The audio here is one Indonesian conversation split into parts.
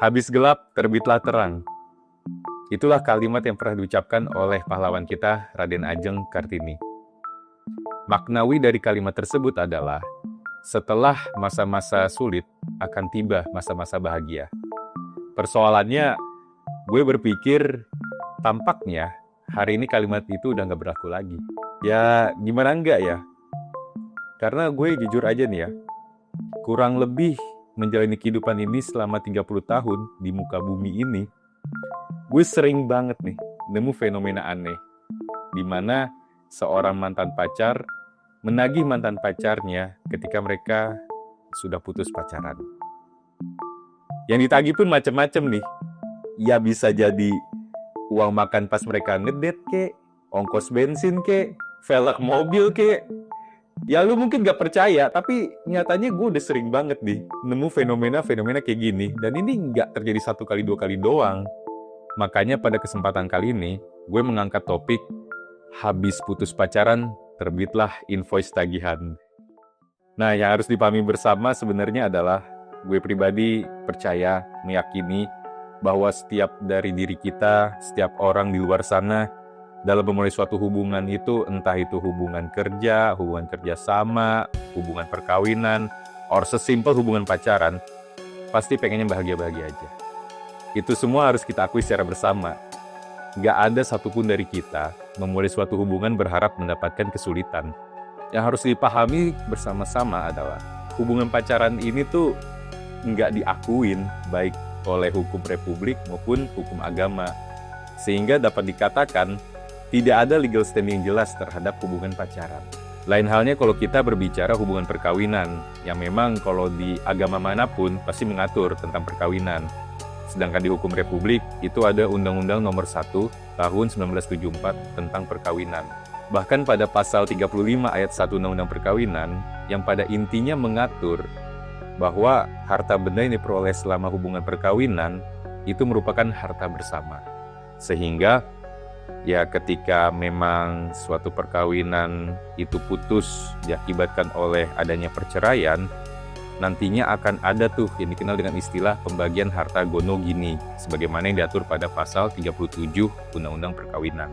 Habis gelap, terbitlah terang. Itulah kalimat yang pernah diucapkan oleh pahlawan kita, Raden Ajeng Kartini. Maknawi dari kalimat tersebut adalah, setelah masa-masa sulit, akan tiba masa-masa bahagia. Persoalannya, gue berpikir, tampaknya hari ini kalimat itu udah gak berlaku lagi. Ya, gimana enggak ya? Karena gue jujur aja nih ya, kurang lebih menjalani kehidupan ini selama 30 tahun di muka bumi ini, gue sering banget nih nemu fenomena aneh, di mana seorang mantan pacar menagih mantan pacarnya ketika mereka sudah putus pacaran. Yang ditagih pun macam-macam nih. Ya bisa jadi uang makan pas mereka ngedate kek, ongkos bensin kek, velg mobil kek. Ya lu mungkin gak percaya, tapi nyatanya gue udah sering banget nih nemu fenomena-fenomena kayak gini. Dan ini gak terjadi 1 kali 2 kali doang. Makanya pada kesempatan kali ini, gue mengangkat topik habis putus pacaran, terbitlah invoice tagihan. Nah, yang harus dipahami bersama sebenarnya adalah gue pribadi percaya, meyakini bahwa setiap dari diri kita, setiap orang di luar sana, dalam memulai suatu hubungan itu, entah itu hubungan kerja sama, hubungan perkawinan, or sesimpel hubungan pacaran, pasti pengennya bahagia-bahagia aja. Itu semua harus kita akui secara bersama. Gak ada satupun dari kita memulai suatu hubungan berharap mendapatkan kesulitan. Yang harus dipahami bersama-sama adalah hubungan pacaran ini tuh gak diakuin baik oleh hukum republik maupun hukum agama. Sehingga dapat dikatakan tidak ada legal standing jelas terhadap hubungan pacaran. Lain halnya kalau kita berbicara hubungan perkawinan, yang memang kalau di agama manapun pasti mengatur tentang perkawinan. Sedangkan di hukum republik itu ada Undang-Undang Nomor 1 Tahun 1974 tentang perkawinan. Bahkan pada pasal 35 ayat 1 Undang-Undang Perkawinan yang pada intinya mengatur bahwa harta benda yang diperoleh selama hubungan perkawinan itu merupakan harta bersama. Sehingga ya ketika memang suatu perkawinan itu putus diakibatkan oleh adanya perceraian, nantinya akan ada tuh yang dikenal dengan istilah pembagian harta gono gini, sebagaimana yang diatur pada pasal 37 Undang-Undang Perkawinan.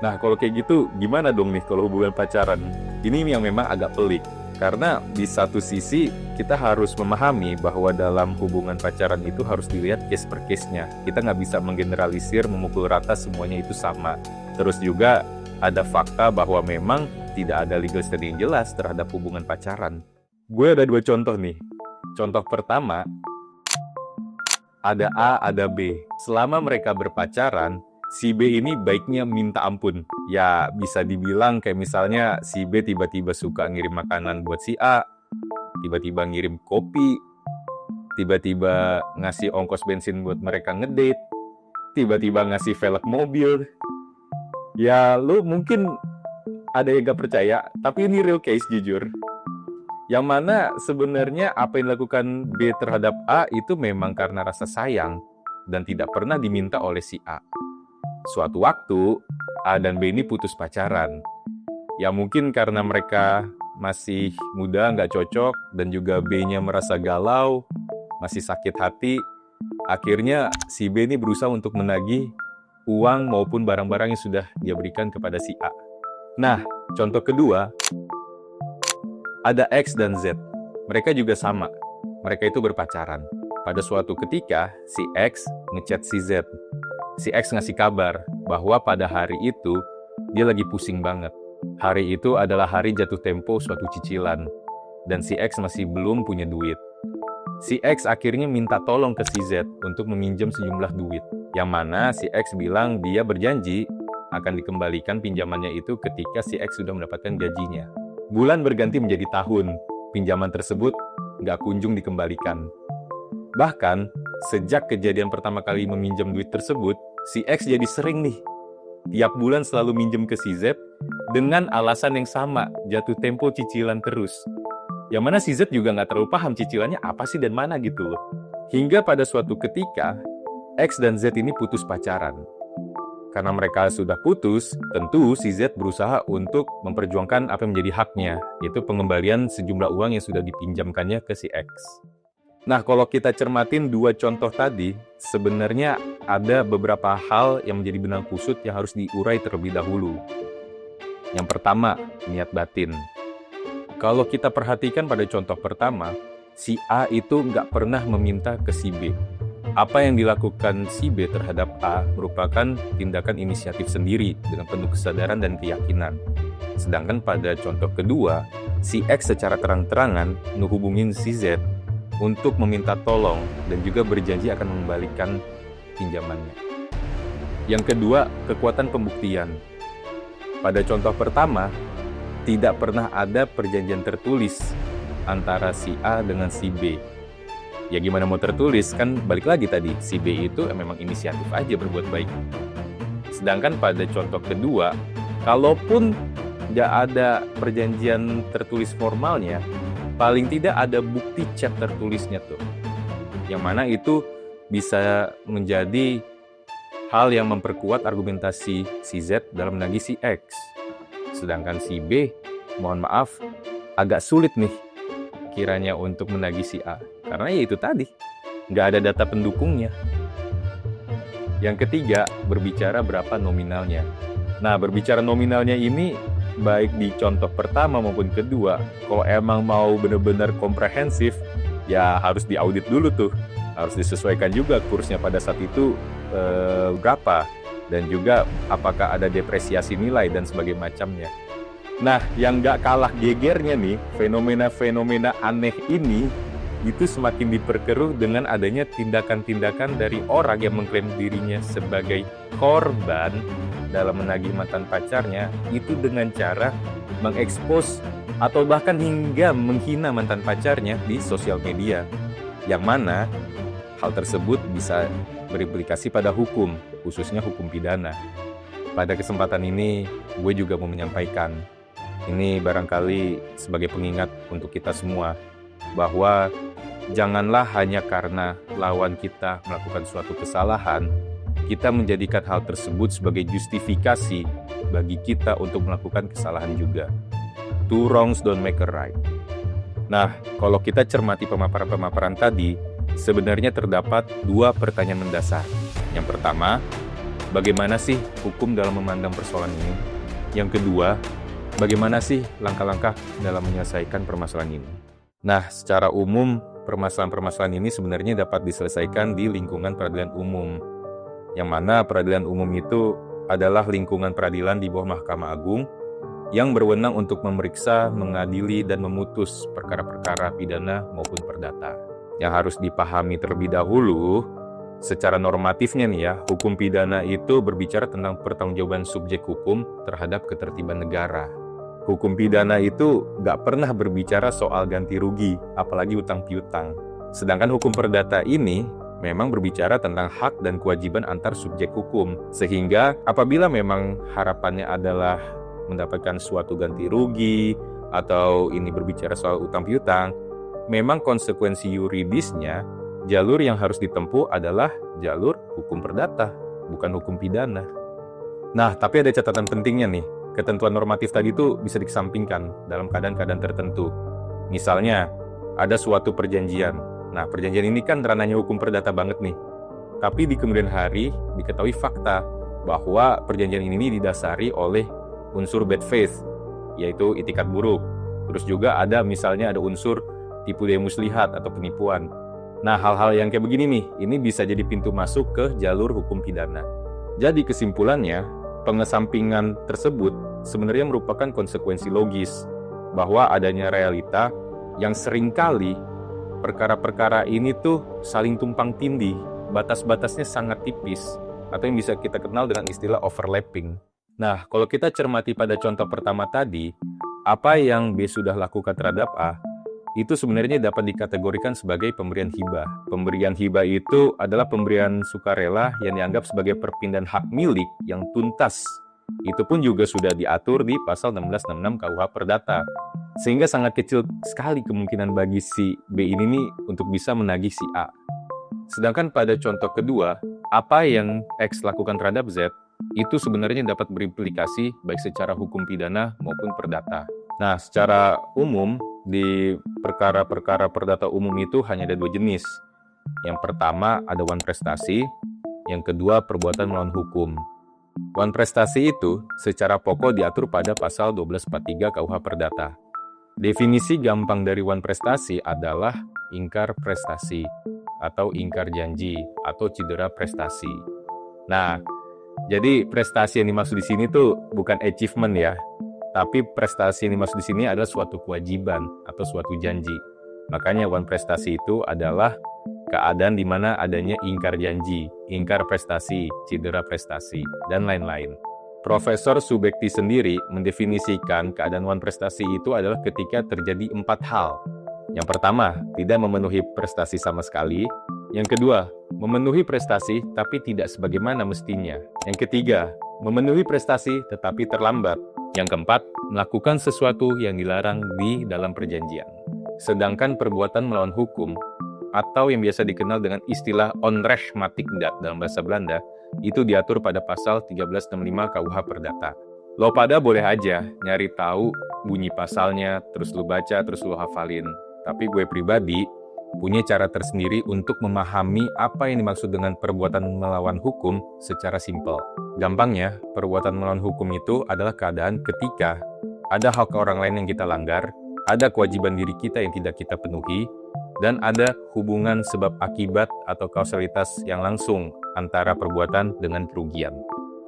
Nah, kalau kayak gitu, gimana dong nih kalau hubungan pacaran? Ini yang memang agak pelik, karena di satu sisi kita harus memahami bahwa dalam hubungan pacaran itu harus dilihat case per case-nya. Kita nggak bisa menggeneralisir, memukul rata semuanya itu sama. Terus juga ada fakta bahwa memang tidak ada legal standing jelas terhadap hubungan pacaran. Gue ada 2 contoh nih. Contoh pertama, ada A, ada B. Selama mereka berpacaran, si B ini baiknya minta ampun. Ya bisa dibilang kayak misalnya si B tiba-tiba suka ngirim makanan buat si A, tiba-tiba ngirim kopi, tiba-tiba ngasih ongkos bensin buat mereka ngedate, tiba-tiba ngasih velg mobil. Ya lu mungkin ada yang gak percaya, tapi ini real case jujur. Yang mana sebenarnya apa yang dilakukan B terhadap A itu memang karena rasa sayang dan tidak pernah diminta oleh si A. Suatu waktu, A dan B ini putus pacaran. Ya mungkin karena mereka masih muda, nggak cocok, dan juga B-nya merasa galau, masih sakit hati, akhirnya si B ini berusaha untuk menagih uang maupun barang-barang yang sudah dia berikan kepada si A. Nah, contoh kedua, ada X dan Z. Mereka juga sama. Mereka itu berpacaran. Pada suatu ketika, si X ngechat si Z. Si X ngasih kabar bahwa pada hari itu, dia lagi pusing banget. Hari itu adalah hari jatuh tempo suatu cicilan. Dan si X masih belum punya duit. Si X akhirnya minta tolong ke si Z untuk meminjam sejumlah duit. Yang mana si X bilang dia berjanji akan dikembalikan pinjamannya itu ketika si X sudah mendapatkan gajinya. Bulan berganti menjadi tahun, pinjaman tersebut nggak kunjung dikembalikan. Bahkan, sejak kejadian pertama kali meminjam duit tersebut, si X jadi sering nih. Tiap bulan selalu minjem ke si Z dengan alasan yang sama, jatuh tempo cicilan terus. Yang mana si Z juga nggak terlalu paham cicilannya apa sih dan mana gitu loh. Hingga pada suatu ketika, X dan Z ini putus pacaran. Karena mereka sudah putus, tentu si Z berusaha untuk memperjuangkan apa yang menjadi haknya, yaitu pengembalian sejumlah uang yang sudah dipinjamkannya ke si X. Nah, kalau kita cermatin dua contoh tadi, sebenarnya ada beberapa hal yang menjadi benang kusut yang harus diurai terlebih dahulu. Yang pertama, niat batin. Kalau kita perhatikan pada contoh pertama, si A itu nggak pernah meminta ke si B. Apa yang dilakukan si B terhadap A merupakan tindakan inisiatif sendiri dengan penuh kesadaran dan keyakinan. Sedangkan pada contoh kedua, si X secara terang-terangan menghubungin si Z untuk meminta tolong dan juga berjanji akan mengembalikan pinjamannya. Yang kedua, kekuatan pembuktian. Pada contoh pertama, tidak pernah ada perjanjian tertulis antara si A dengan si B. Ya gimana mau tertulis, kan balik lagi tadi, si B itu memang inisiatif aja berbuat baik. Sedangkan pada contoh kedua, kalaupun tidak ada perjanjian tertulis formalnya, paling tidak ada bukti chat tertulisnya tuh. Yang mana itu bisa menjadi hal yang memperkuat argumentasi si Z dalam menagih si X. Sedangkan si B, mohon maaf, agak sulit nih kiranya untuk menagih si A. Karena ya itu tadi, nggak ada data pendukungnya. Yang ketiga, berbicara berapa nominalnya. Nah, berbicara nominalnya ini, baik di contoh pertama maupun kedua, kalau emang mau benar-benar komprehensif, ya harus diaudit dulu tuh. Harus disesuaikan juga kursnya pada saat itu berapa. Dan juga apakah ada depresiasi nilai dan sebagainya macamnya. Nah, yang nggak kalah gegernya nih, fenomena-fenomena aneh ini, itu semakin diperkeruh dengan adanya tindakan-tindakan dari orang yang mengklaim dirinya sebagai korban dalam menagih mantan pacarnya, itu dengan cara mengekspos atau bahkan hingga menghina mantan pacarnya di sosial media. Yang mana hal tersebut bisa berimplikasi pada hukum, khususnya hukum pidana. Pada kesempatan ini, gue juga mau menyampaikan, ini barangkali sebagai pengingat untuk kita semua, bahwa janganlah hanya karena lawan kita melakukan suatu kesalahan, kita menjadikan hal tersebut sebagai justifikasi bagi kita untuk melakukan kesalahan juga. Two wrongs don't make a right. Nah, kalau kita cermati pemaparan-pemaparan tadi, sebenarnya terdapat dua pertanyaan mendasar. Yang pertama, bagaimana sih hukum dalam memandang persoalan ini? Yang kedua, bagaimana sih langkah-langkah dalam menyelesaikan permasalahan ini? Nah, secara umum, permasalahan-permasalahan ini sebenarnya dapat diselesaikan di lingkungan peradilan umum. Yang mana peradilan umum itu adalah lingkungan peradilan di bawah Mahkamah Agung yang berwenang untuk memeriksa, mengadili, dan memutus perkara-perkara pidana maupun perdata. Yang harus dipahami terlebih dahulu, secara normatifnya nih ya, hukum pidana itu berbicara tentang pertanggungjawaban subjek hukum terhadap ketertiban negara. Hukum pidana itu nggak pernah berbicara soal ganti rugi, apalagi utang piutang. Sedangkan hukum perdata ini memang berbicara tentang hak dan kewajiban antar subjek hukum. Sehingga apabila memang harapannya adalah mendapatkan suatu ganti rugi, atau ini berbicara soal utang piutang, memang konsekuensi yuridisnya, jalur yang harus ditempuh adalah jalur hukum perdata, bukan hukum pidana. Nah, tapi ada catatan pentingnya nih. Ketentuan normatif tadi itu bisa dikesampingkan dalam keadaan-keadaan tertentu. Misalnya, ada suatu perjanjian. Nah, perjanjian ini kan ranahnya hukum perdata banget nih. Tapi di kemudian hari diketahui fakta bahwa perjanjian ini didasari oleh unsur bad faith, yaitu itikat buruk. Terus juga ada misalnya ada unsur tipu daya muslihat atau penipuan. Nah, hal-hal yang kayak begini nih, ini bisa jadi pintu masuk ke jalur hukum pidana. Jadi kesimpulannya, pengesampingan tersebut sebenarnya merupakan konsekuensi logis bahwa adanya realita yang seringkali perkara-perkara ini tuh saling tumpang tindih, batas-batasnya sangat tipis, atau yang bisa kita kenal dengan istilah overlapping. Nah, kalau kita cermati pada contoh pertama tadi, apa yang B sudah lakukan terhadap A, itu sebenarnya dapat dikategorikan sebagai pemberian hibah. Pemberian hibah itu adalah pemberian sukarela yang dianggap sebagai perpindahan hak milik yang tuntas. Itu pun juga sudah diatur di pasal 1666 KUH Perdata. Sehingga sangat kecil sekali kemungkinan bagi si B ini nih untuk bisa menagih si A. Sedangkan pada contoh kedua, apa yang X lakukan terhadap Z, itu sebenarnya dapat berimplikasi baik secara hukum pidana maupun perdata. Nah, secara umum, di perkara-perkara perdata umum itu hanya ada 2 jenis. Yang pertama ada wan prestasi, yang kedua perbuatan melawan hukum. Wan prestasi itu secara pokok diatur pada pasal 1243 KUH Perdata. Definisi gampang dari wan prestasi adalah ingkar prestasi, atau ingkar janji, atau cedera prestasi. Nah, jadi prestasi yang dimaksud di sini tuh bukan achievement ya, tapi prestasi yang dimaksud di sini adalah suatu kewajiban atau suatu janji. Makanya wan prestasi itu adalah keadaan di mana adanya ingkar janji, ingkar prestasi, cedera prestasi, dan lain-lain. Profesor Subekti sendiri mendefinisikan keadaan wan prestasi itu adalah ketika terjadi 4 hal. Yang pertama, tidak memenuhi prestasi sama sekali. Yang kedua, memenuhi prestasi tapi tidak sebagaimana mestinya. Yang ketiga, memenuhi prestasi tetapi terlambat. Yang keempat, melakukan sesuatu yang dilarang di dalam perjanjian. Sedangkan perbuatan melawan hukum, atau yang biasa dikenal dengan istilah onrechtmatigdat dalam bahasa Belanda, itu diatur pada pasal 1365 KUH Perdata. Lo pada boleh aja nyari tahu bunyi pasalnya, terus lo baca, terus lo hafalin. Tapi gue pribadi punya cara tersendiri untuk memahami apa yang dimaksud dengan perbuatan melawan hukum secara simpel. Gampangnya, perbuatan melawan hukum itu adalah keadaan ketika ada hak orang lain yang kita langgar, ada kewajiban diri kita yang tidak kita penuhi, dan ada hubungan sebab akibat atau kausalitas yang langsung antara perbuatan dengan kerugian.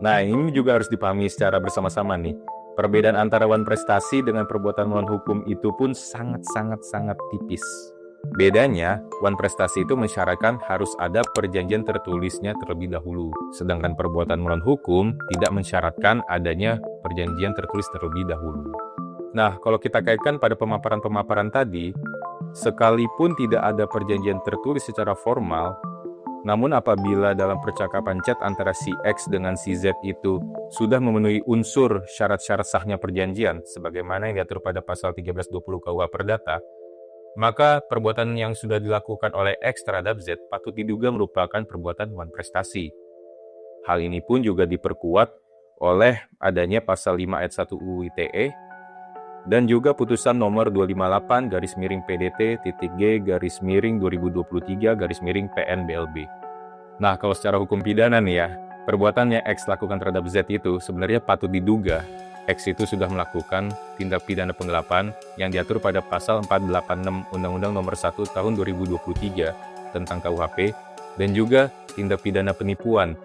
Nah, ini juga harus dipahami secara bersama-sama nih. Perbedaan antara wan prestasi dengan perbuatan melawan hukum itu pun sangat tipis. Bedanya, wan prestasi itu mensyaratkan harus ada perjanjian tertulisnya terlebih dahulu. Sedangkan perbuatan melawan hukum tidak mensyaratkan adanya perjanjian tertulis terlebih dahulu. Nah, kalau kita kaitkan pada pemaparan-pemaparan tadi, sekalipun tidak ada perjanjian tertulis secara formal, namun apabila dalam percakapan chat antara si X dengan si Z itu sudah memenuhi unsur syarat-syarat sahnya perjanjian, sebagaimana yang diatur pada pasal 1320 KUH Perdata, maka perbuatan yang sudah dilakukan oleh X terhadap Z patut diduga merupakan perbuatan wan prestasi. Hal ini pun juga diperkuat oleh adanya pasal 5 ayat 1 UU ITE, dan juga putusan nomor 258-PDT-G-2023-PNBLB. Nah, kalau secara hukum pidana nih ya, perbuatan yang X lakukan terhadap Z itu sebenarnya patut diduga X itu sudah melakukan tindak pidana penggelapan yang diatur pada pasal 486 Undang-Undang Nomor 1 Tahun 2023 tentang KUHP, dan juga tindak pidana penipuan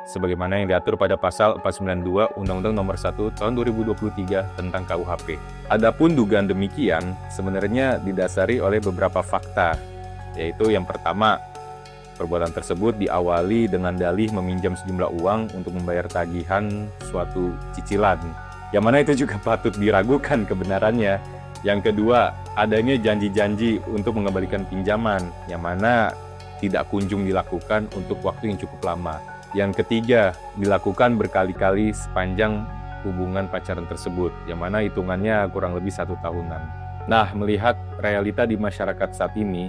sebagaimana yang diatur pada pasal 492 Undang-Undang Nomor 1 Tahun 2023 tentang KUHP. Adapun dugaan demikian sebenarnya didasari oleh beberapa fakta, yaitu yang pertama, perbuatan tersebut diawali dengan dalih meminjam sejumlah uang untuk membayar tagihan suatu cicilan, yang mana itu juga patut diragukan kebenarannya. Yang kedua, adanya janji-janji untuk mengembalikan pinjaman, yang mana tidak kunjung dilakukan untuk waktu yang cukup lama. Yang ketiga, dilakukan berkali-kali sepanjang hubungan pacaran tersebut, yang mana hitungannya kurang lebih 1 tahunan. Nah, melihat realita di masyarakat saat ini,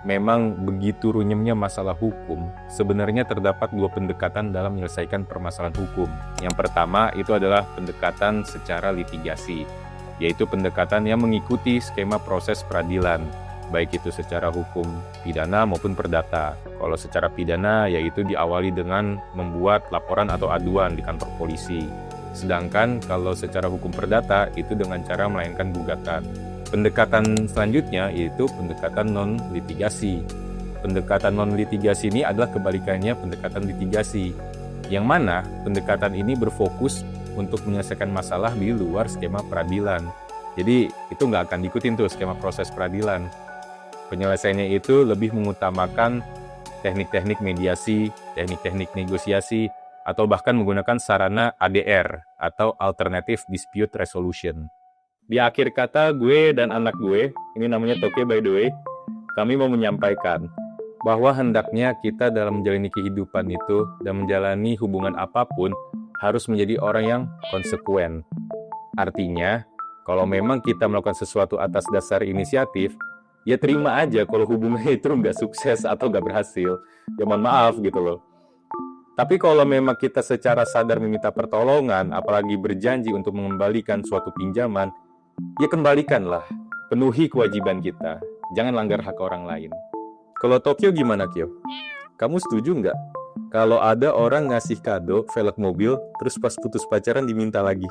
memang begitu runyemnya masalah hukum, sebenarnya terdapat 2 pendekatan dalam menyelesaikan permasalahan hukum. Yang pertama, itu adalah pendekatan secara litigasi, yaitu pendekatan yang mengikuti skema proses peradilan, baik itu secara hukum pidana maupun perdata. Kalau secara pidana, yaitu diawali dengan membuat laporan atau aduan di kantor polisi. Sedangkan kalau secara hukum perdata, itu dengan cara melayangkan gugatan. Pendekatan selanjutnya yaitu pendekatan non-litigasi. Pendekatan non-litigasi ini adalah kebalikannya pendekatan litigasi, yang mana pendekatan ini berfokus untuk menyelesaikan masalah di luar skema peradilan. Jadi itu nggak akan diikutin tuh skema proses peradilan. Penyelesaiannya itu lebih mengutamakan teknik-teknik mediasi, teknik-teknik negosiasi, atau bahkan menggunakan sarana ADR atau Alternative Dispute Resolution. Di akhir kata, gue dan anak gue, ini namanya Toke by the way, kami mau menyampaikan bahwa hendaknya kita dalam menjalani kehidupan itu dan menjalani hubungan apapun harus menjadi orang yang konsekuen. Artinya, kalau memang kita melakukan sesuatu atas dasar inisiatif, ya terima aja kalau hubungannya itu nggak sukses atau nggak berhasil. Ya mohon maaf gitu loh. Tapi kalau memang kita secara sadar meminta pertolongan, apalagi berjanji untuk mengembalikan suatu pinjaman, Ya kembalikanlah, penuhi kewajiban kita, jangan langgar hak orang lain. Kalau Tokyo gimana, Kyo? Kamu setuju nggak? Kalau ada orang ngasih kado velg mobil, terus pas putus pacaran diminta lagi.